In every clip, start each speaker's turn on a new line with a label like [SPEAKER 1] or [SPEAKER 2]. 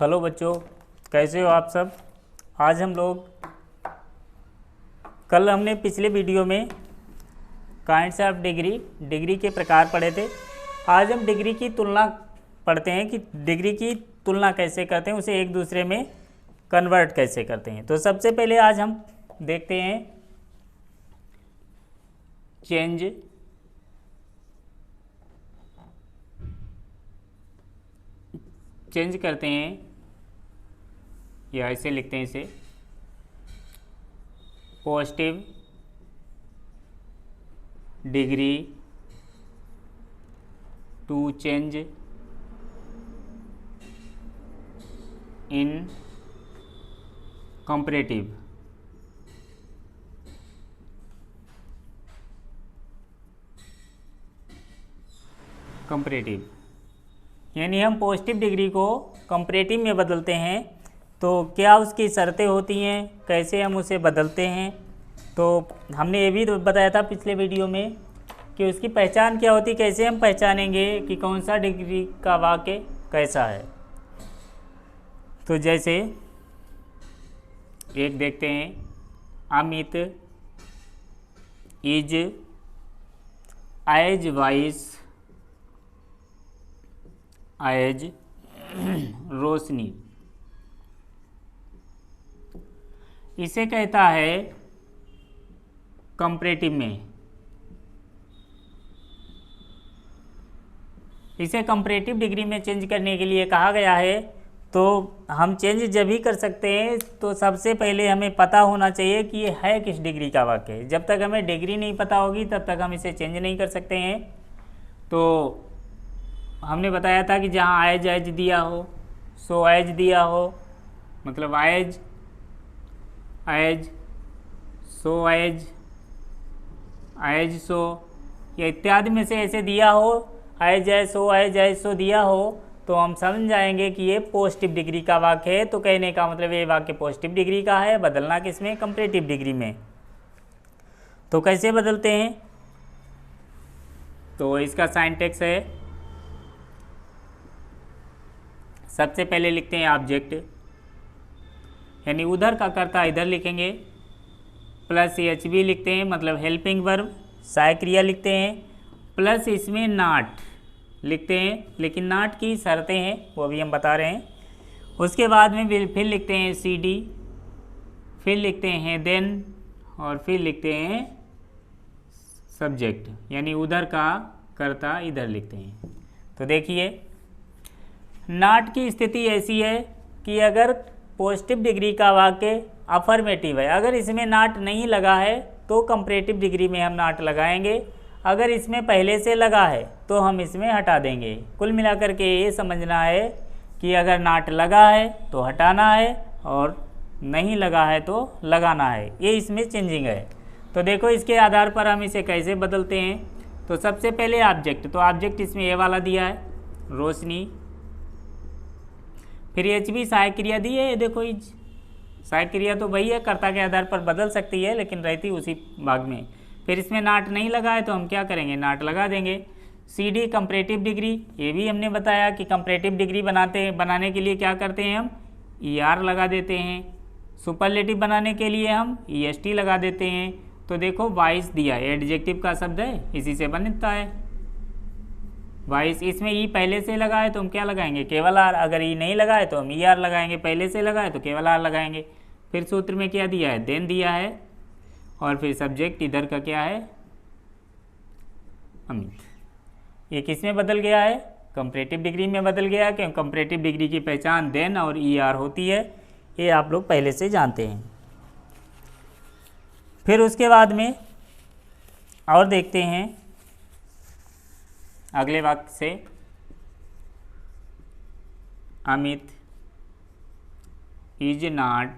[SPEAKER 1] Hello बच्चों, कैसे हो आप सब। आज हम लोग कल हमने पिछले वीडियो में काइंड्स ऑफ डिग्री के प्रकार पढ़े थे। आज हम डिग्री की तुलना पढ़ते हैं कि डिग्री की तुलना कैसे करते हैं, उसे एक दूसरे में कन्वर्ट कैसे करते हैं। तो सबसे पहले आज हम देखते हैं चेंज करते हैं, या ऐसे लिखते हैं इसे, positive degree to change in comparative. यानी हम पॉजिटिव डिग्री को कंपैरेटिव में बदलते हैं, तो क्या उसकी शर्तें होती हैं, कैसे हम उसे बदलते हैं। तो हमने ये भी तो बताया था पिछले वीडियो में कि उसकी पहचान क्या होती, कैसे हम पहचानेंगे कि कौन सा डिग्री का वाक्य कैसा है। तो जैसे एक देखते हैं, Amit is as wise as Roshni. इसे कहता है कंपैरेटिव में, इसे कंपैरेटिव डिग्री में चेंज करने के लिए कहा गया है। तो हम चेंज जब भी कर सकते हैं तो सबसे पहले हमें पता होना चाहिए कि ये है किस डिग्री का वाक्य है। जब तक हमें डिग्री नहीं पता होगी तब तक हम इसे चेंज नहीं कर सकते हैं। तो हमने बताया था कि जहाँ एज दिया हो, सो एज दिया हो, मतलब एज सो एज सो, या इत्यादि में से ऐसे दिया हो, एज सो दिया हो, तो हम समझ जाएंगे कि ये पॉजिटिव डिग्री का वाक्य है। तो कहने का मतलब ये वाक्य पॉजिटिव डिग्री का है, बदलना किसमें, कंपैरेटिव डिग्री में। तो कैसे बदलते हैं, तो इसका सिंटैक्स है, सबसे पहले लिखते हैं ऑब्जेक्ट, यानी उधर का कर्ता इधर लिखेंगे, प्लस HB लिखते हैं, मतलब हेल्पिंग वर्ब, सहायक क्रिया लिखते हैं, प्लस इसमें नॉट लिखते हैं, लेकिन नॉट की शर्तें हैं वो भी हम बता रहे हैं। उसके बाद में फिर लिखते हैं CD, फिर लिखते हैं देन, और फिर लिखते हैं सब्जेक्ट, यानी उधर का कर्ता इधर लिखते हैं। तो देखिए, नॉट की स्थिति ऐसी है कि अगर पॉजिटिव डिग्री का वाक्य अफर्मेटिव है, अगर इसमें नॉट नहीं लगा है तो कंपैरेटिव डिग्री में हम नॉट लगाएंगे, अगर इसमें पहले से लगा है तो हम इसमें हटा देंगे। कुल मिलाकर के ये समझना है कि अगर नॉट लगा है तो हटाना है और नहीं लगा है तो लगाना है, ये इसमें चेंजिंग है। तो देखो इसके आधार पर हम इसे कैसे बदलते हैं। तो सबसे पहले ऑब्जेक्ट, तो ऑब्जेक्ट इसमें ये वाला दिया है, रोशनी, फिर HB सहायक क्रिया दी है, ये देखो इज, सहायक क्रिया तो वही है, कर्ता के आधार पर बदल सकती है लेकिन रहती उसी भाग में। फिर इसमें नॉट नहीं लगा है तो हम क्या करेंगे, नॉट लगा देंगे। CD कंपैरेटिव डिग्री, ये भी हमने बताया कि कंपैरेटिव डिग्री बनाने के लिए क्या करते हैं, हम ER लगा देते हैं। सुपरलेटिव बनाने के लिए हम EST लगा देते हैं। तो देखो वाइस दिया है, एडजेक्टिव का शब्द है, इसी से बनता है वाइस। इसमें ई पहले से लगा है तो हम क्या लगाएंगे, केवल आर। अगर ई नहीं लगा है तो हम ER लगाएंगे, पहले से लगा है तो केवल आर लगाएंगे। फिर सूत्र में क्या दिया है, देन दिया है, और फिर सब्जेक्ट इधर का क्या है, अमित। ये किस में बदल गया है, कंपैरेटिव डिग्री में बदल गया है, क्योंकि कंपैरेटिव डिग्री की पहचान देन और ER होती है, ये आप लोग पहले से जानते हैं। फिर उसके बाद में और देखते हैं अगले वाक्य से, Amit is not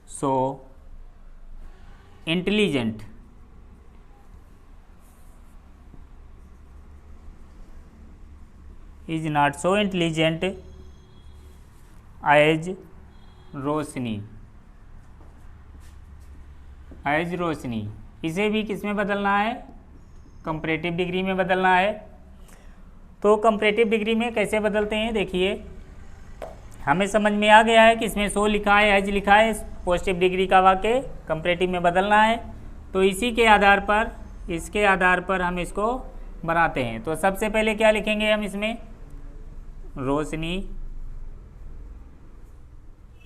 [SPEAKER 1] so intelligent. Is not so intelligent as Roshni. As Roshni, इसे भी किस में बदलना है, कंपैरेटिव डिग्री में बदलना है। तो कंपैरेटिव डिग्री में कैसे बदलते हैं, देखिए हमें समझ में आ गया है कि इसमें सो लिखा है, एज लिखा है, पॉजिटिव डिग्री का वाक्य कंपैरेटिव में बदलना है। तो इसी के आधार पर, इसके आधार पर हम इसको बनाते हैं। तो सबसे पहले क्या लिखेंगे हम इसमें, रोशनी,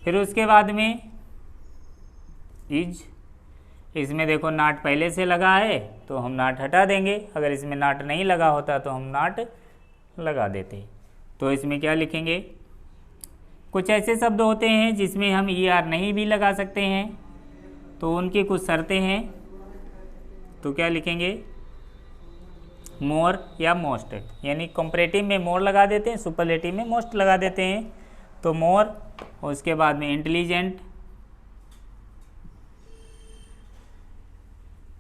[SPEAKER 1] फिर उसके बाद में इज। इसमें देखो नाट पहले से लगा है तो हम नाट हटा देंगे, अगर इसमें नाट नहीं लगा होता तो हम नाट लगा देते। तो इसमें क्या लिखेंगे, कुछ ऐसे शब्द होते हैं जिसमें हम ER नहीं भी लगा सकते हैं, तो उनकी कुछ शर्तें हैं। तो क्या लिखेंगे, मोर या मोस्ट, यानी कंपैरेटिव में मोर लगा देते हैं, सुपरलेटिव में मोस्ट लगा देते हैं। तो मोर, और उसके बाद में इंटेलिजेंट,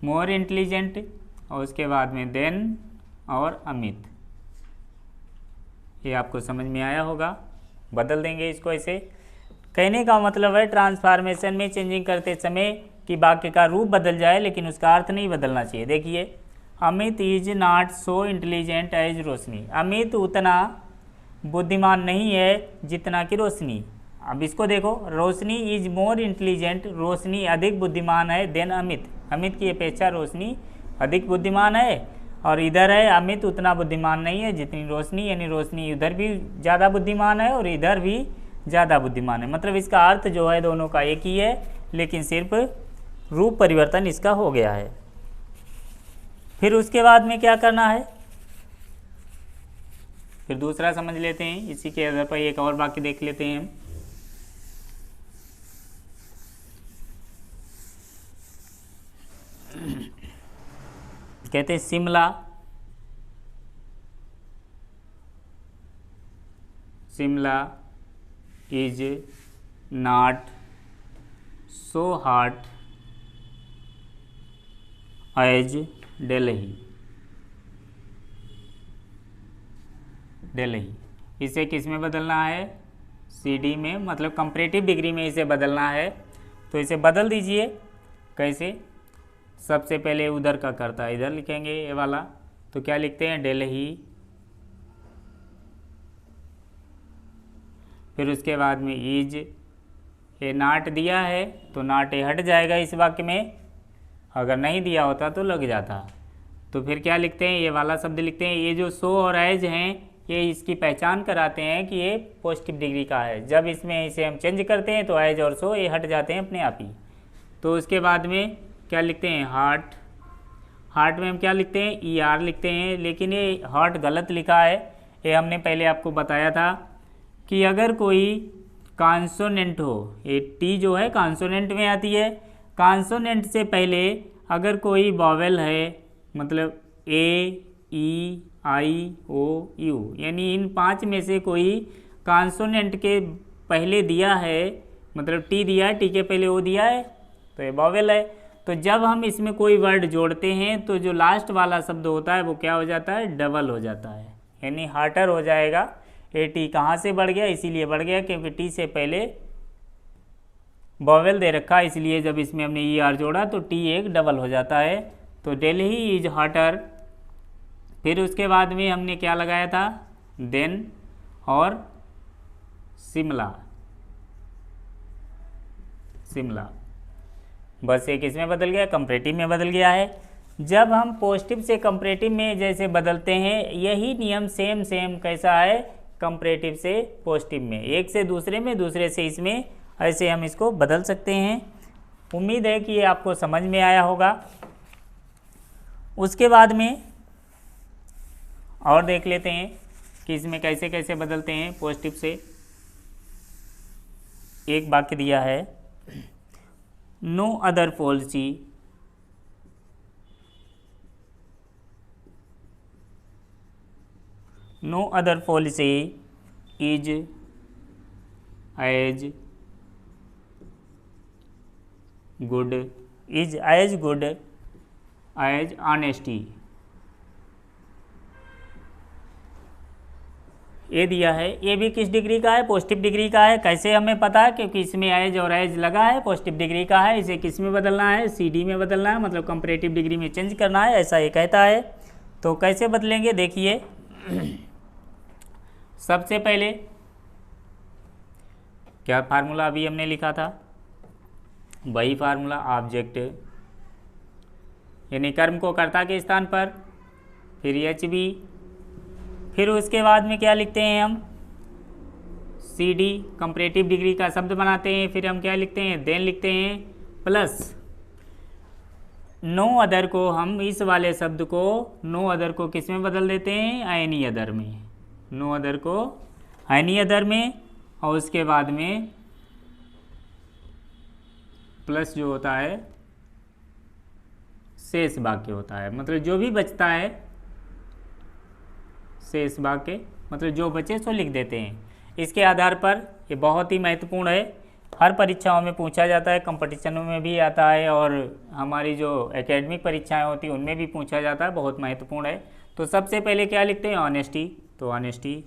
[SPEAKER 1] मोर इंटेलिजेंट, और उसके बाद में देन और अमित। ये आपको समझ में आया होगा। बदल देंगे इसको ऐसे। कहने का मतलब है ट्रांसफॉर्मेशन में चेंजिंग करते समय कि वाक्य का रूप बदल जाए लेकिन उसका अर्थ नहीं बदलना चाहिए। देखिए, Amit is not so intelligent as Roshni. Amit उतना बुद्धिमान नहीं है जितना कि रोशनी। अब इसको देखो, रोशनी इज मोर इंटेलिजेंट, रोशनी अधिक बुद्धिमान है, देन अमित, अमित की अपेक्षा रोशनी अधिक बुद्धिमान है। और इधर है अमित उतना बुद्धिमान नहीं है जितनी रोशनी, यानी रोशनी उधर भी ज़्यादा बुद्धिमान है और इधर भी ज़्यादा बुद्धिमान है। मतलब इसका अर्थ जो है दोनों का एक ही है, लेकिन सिर्फ रूप परिवर्तन इसका हो गया है। फिर उसके बाद में क्या करना है, फिर दूसरा समझ लेते हैं। इसी के आधार पर एक और वाक्य देख लेते हैं हम। कहते हैं Shimla, Shimla is not so hot as Delhi. Delhi, इसे किस में बदलना है, CD में, मतलब कंपैरेटिव डिग्री में इसे बदलना है। तो इसे बदल दीजिए। कैसे, सबसे पहले उधर का करता इधर लिखेंगे ये वाला। तो क्या लिखते हैं, दिल्ली, फिर उसके बाद में इज, ये नाट दिया है तो नाट ये हट जाएगा इस वाक्य में, अगर नहीं दिया होता तो लग जाता। तो फिर क्या लिखते हैं, ये वाला शब्द लिखते हैं। ये जो सो और एज हैं ये इसकी पहचान कराते हैं कि ये पॉजिटिव डिग्री का है। जब इसमें इसे हम चेंज करते हैं तो एज और सो ये हट जाते हैं अपने आप ही। तो उसके बाद में क्या लिखते हैं, हार्ट, हार्ट में हम क्या लिखते हैं, ER लिखते हैं, लेकिन ये हार्ट गलत लिखा है। ये हमने पहले आपको बताया था कि अगर कोई कॉन्सोनेंट हो, ये T जो है कॉन्सोनेंट में आती है, कॉन्सोनेंट से पहले अगर कोई वॉवेल है, मतलब A, E, I, O, U, यानी इन 5 में से कोई कॉन्सोनेंट के पहले दिया है, मतलब T दिया है, T के पहले O दिया है, तो ये वॉवेल है। तो जब हम इसमें कोई वर्ड जोड़ते हैं तो जो लास्ट वाला शब्द होता है वो क्या हो जाता है, डबल हो जाता है, यानी हार्टर हो जाएगा। ये T कहाँ से बढ़ गया, इसीलिए बढ़ गया क्योंकि T से पहले वॉवेल दे रखा, इसलिए जब इसमें हमने ER जोड़ा तो T एक डबल हो जाता है। तो दिल्ली इज हार्टर। फिर उसके बाद में हमने क्या लगाया था, देन और शिमला, शिमला, बस एक इसमें बदल गया, कंपैरेटिव में बदल गया है। जब हम पॉजिटिव से कंपैरेटिव में जैसे बदलते हैं, यही नियम सेम कैसा है, कंपैरेटिव से पॉजिटिव में, एक से दूसरे में, दूसरे से इसमें, ऐसे हम इसको बदल सकते हैं। उम्मीद है कि ये आपको समझ में आया होगा। उसके बाद में और देख लेते हैं कि इसमें कैसे कैसे बदलते हैं पॉजिटिव से। एक वाक्य दिया है, no other policy no other policy is as good as honesty. ये दिया है, ये भी किस डिग्री का है, पॉजिटिव डिग्री का है। कैसे हमें पता है, क्योंकि इसमें एज और एज लगा है, पॉजिटिव डिग्री का है। इसे किस में बदलना है, CD में बदलना है, मतलब कंपैरेटिव डिग्री में चेंज करना है, ऐसा ये कहता है। तो कैसे बदलेंगे, देखिए सबसे पहले क्या फार्मूला अभी हमने लिखा था, वही फार्मूला, ऑब्जेक्ट यानी कर्म को कर्ता के स्थान पर, फिर एच बी, फिर उसके बाद में क्या लिखते हैं हम, सी डी कंपैरेटिव डिग्री का शब्द बनाते हैं, फिर हम क्या लिखते हैं, देन लिखते हैं, प्लस नो अदर को हम इस वाले शब्द को नो अदर को किस में बदल देते हैं, एनी अदर में, नो अदर को एनी अदर में, और उसके बाद में प्लस जो होता है शेष वाक्य होता है, मतलब जो भी बचता है शेष वाक्य, मतलब जो बचे सो लिख देते हैं। इसके आधार पर ये बहुत ही महत्वपूर्ण है, हर परीक्षाओं में पूछा जाता है, कंपटीशनों में भी आता है, और हमारी जो एकेडमिक परीक्षाएं होती हैं उनमें भी पूछा जाता है, बहुत महत्वपूर्ण है। तो सबसे पहले क्या लिखते हैं, ऑनेस्टी, तो ऑनेस्टी,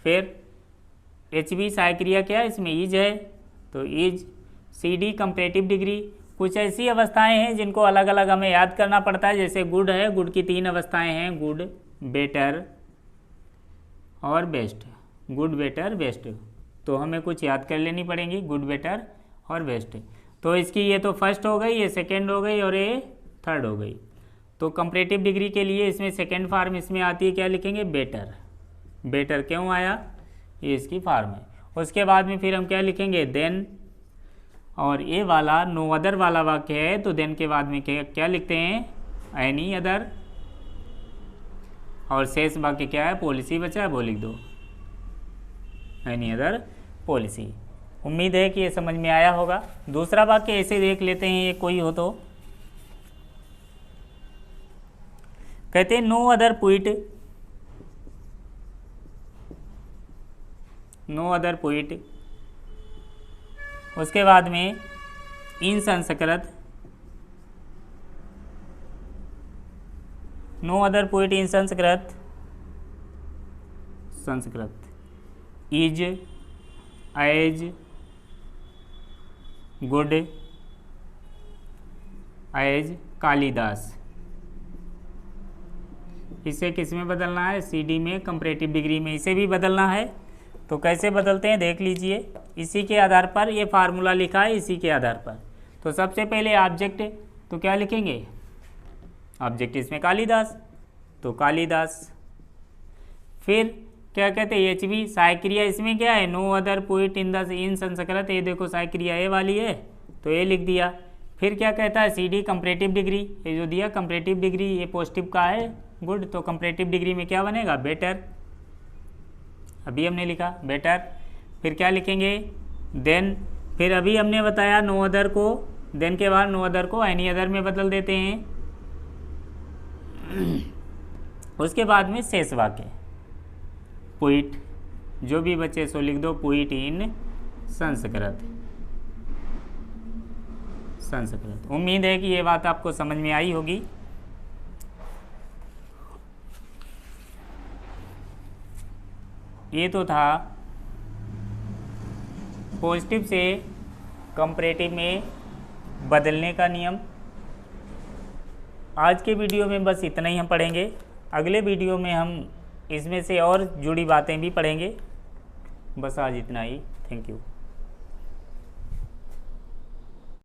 [SPEAKER 1] फिर एच बी सहायक क्रिया क्या है, इसमें इज है तो is, see the comparative degree, कुछ ऐसी अवस्थाएं हैं जिनको अलग अलग हमें याद करना पड़ता है, जैसे गुड है, गुड की 3 अवस्थाएं हैं, गुड, बेटर और बेस्ट, गुड, बेटर, बेस्ट, तो हमें कुछ याद कर लेनी पड़ेंगी, गुड, बेटर और बेस्ट। तो इसकी ये तो फर्स्ट हो गई, ये सेकेंड हो गई और ये थर्ड हो गई। तो कंपैरेटिव डिग्री के लिए इसमें सेकेंड फॉर्म इसमें आती है, क्या लिखेंगे, बेटर, बेटर क्यों आया, ये इसकी फॉर्म है। उसके बाद में फिर हम क्या लिखेंगे, देन, और ये वाला नो अदर वाला वाक्य है तो देन के बाद में क्या लिखते हैं, एनी अदर, और शेष वाक्य क्या है, पॉलिसी बचा है, वो लिख दो, एनी अदर पॉलिसी। उम्मीद है कि ये समझ में आया होगा। दूसरा वाक्य ऐसे देख लेते हैं, ये कोई हो तो, कहते हैं no other poet, no other poet, उसके बाद में in Sanskrit, no other poet in Sanskrit, Sanskrit, is, as, good, as Kalidas. इसे किस में बदलना है, सी डी में कंपैरेटिव डिग्री में इसे भी बदलना है। तो कैसे बदलते हैं देख लीजिए, इसी के आधार पर ये फार्मूला लिखा है, इसी के आधार पर। तो सबसे पहले ऑब्जेक्ट, तो क्या लिखेंगे, ऑब्जेक्ट इसमें कालिदास, तो कालिदास। फिर क्या कहते हैं, एच बी सहायक क्रिया, इसमें क्या है, no other poet in Sanskrit, ये देखो सहायक क्रिया ये वाली है तो ये लिख दिया। फिर क्या कहता है, सी डी कंपैरेटिव डिग्री, ये जो दिया कंपैरेटिव डिग्री, ये पॉजिटिव का है, गुड, तो कंपैरेटिव डिग्री में क्या बनेगा, बेटर, अभी हमने लिखा बेटर। फिर क्या लिखेंगे, देन, फिर अभी हमने बताया नो अदर को, देन के बाद नो अदर को एनी अदर में बदल देते हैं। उसके बाद में शेष वाक्य, पोइट, जो भी बचे सो लिख दो, पोइट इन संस्कृत, संस्कृत। उम्मीद है कि ये बात आपको समझ में आई होगी। ये तो था पॉजिटिव से कंपैरेटिव में बदलने का नियम। आज के वीडियो में बस इतना ही हम पढ़ेंगे, अगले वीडियो में हम इसमें से और जुड़ी बातें भी पढ़ेंगे। बस आज इतना ही, थैंक यू।